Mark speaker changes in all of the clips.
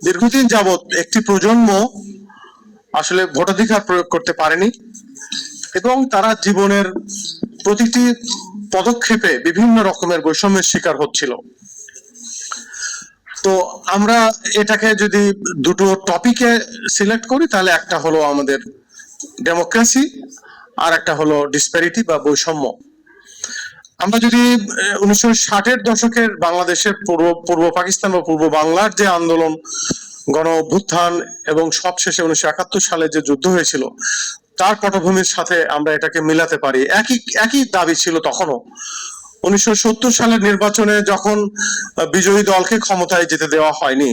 Speaker 1: দীর্ঘদিন যাবৎ একটি প্রজন্ম আসলে ভোটাধিকার প্রয়োগ করতে পারেনি এবং তারা জীবনের প্রতিটি পদক্ষেপে বিভিন্ন রকমের বৈষম্যের শিকার হচ্ছিল। তো আমরা এটাকে যদি দুটো টপিকে সিলেক্ট করি তাহলে একটা হলো আমাদের ডেমোক্রেসি আর একটা হলো ডিসপ্যারিটি বা বৈষম্য। আমরা যদি 1960-এর দশকের বাংলাদেশের পূর্ব পাকিস্তান বা পূর্ব বাংলার যে আন্দোলন, গণ অভ্যুত্থান এবং সবশেষে 1971 সালে যে যুদ্ধ হয়েছিল তার পটভূমির সাথে আমরা এটাকে মিলাতে পারি। একই দাবি ছিল তখনও। 1970 সালের নির্বাচনে যখন বিজয়ী দলকে ক্ষমতায় যেতে দেওয়া হয়নি,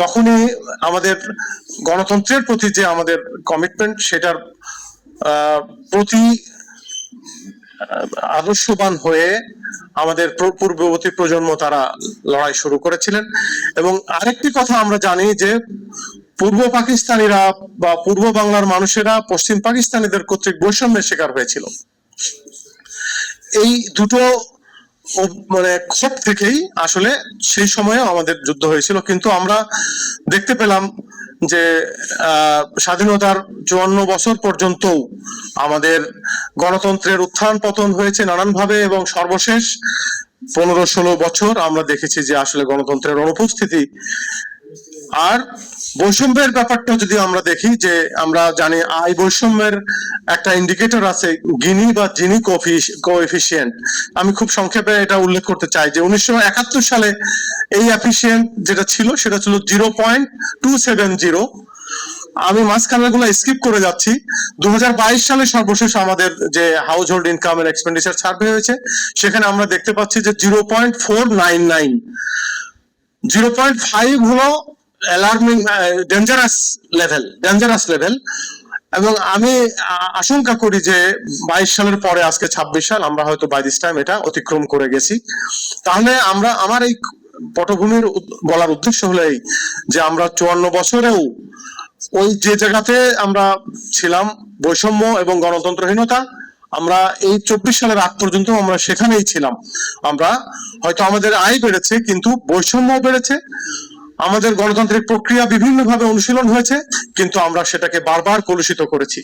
Speaker 1: তখনই আমাদের গণতন্ত্রের প্রতি যে আমাদের কমিটমেন্ট সেটার প্রতি আদর্শবান হয়ে আমাদের পূর্ববর্তী প্রজন্ম তারা লড়াই শুরু করেছিলেন। এবং আরেকটি কথা আমরা জানি যে পূর্ব পাকিস্তানিরা বা পূর্ব বাংলার মানুষেরা পশ্চিম পাকিস্তানিদের কর্তৃক বৈষম্যের শিকার হয়েছিল। এই দুটো মানে ক্ষোভ থেকেই আসলে সেই সময়ে আমাদের যুদ্ধ হয়েছিল। কিন্তু আমরা দেখতে পেলাম যে স্বাধীনতার 54 বছর পর্যন্ত আমাদের গণতন্ত্রের উত্থান পতন হয়েছে নানানভাবে, এবং সর্বশেষ 15-16 বছর আমরা দেখেছি যে আসলে গণতন্ত্রের অনুপস্থিতি। আর বৈষম্যের ব্যাপারটা যদি আমরা দেখি, যে আমরা জানি আয় বৈষম্যের একটা ইন্ডিকেটর আছে গিনি বা জিনি কোএফিসিয়েন্ট। আমি খুব সংক্ষেপে এটা উল্লেখ করতে চাই যে 1971 সালে এই এফিসিয়েন্ট যেটা ছিল সেটা ছিল 0.270। আমি মাঝখানের গুলো স্কিপ করে যাচ্ছি। 2022 সালে সর্বশেষ আমাদের যে household income and expenditure survey হয়েছে, সেখানে আমরা দেখতে পাচ্ছি যে 0.499। 0.5 হলো অ্যালার্মিং, ডেঞ্জারাস লেভেল। এবং আমি আশঙ্কা করি যে 22 সালের পরে আজকে 26 সাল, আমরা হয়তো বাই দিস টাইম এটা অতিক্রম করে গেছি। তাহলে আমার এই পটভূমির বলার উদ্দেশ্য হলো এই যে আমরা 54 বছরেও ওই যে জায়গাতে আমরা ছিলাম, বৈষম্য এবং গণতন্ত্রহীনতা, আমরা এই 24 সালের আগ পর্যন্ত আমরা সেখানেই ছিলাম। আমরা হয়তো আমাদের আয় বেড়েছে কিন্তু বৈষম্য বেড়েছে, আমাদের গণতান্ত্রিক প্রক্রিয়া বিভিন্নভাবে অনুশীলন হয়েছে, কিন্তু আমরা সেটাকে বারবার কলুষিত করেছি।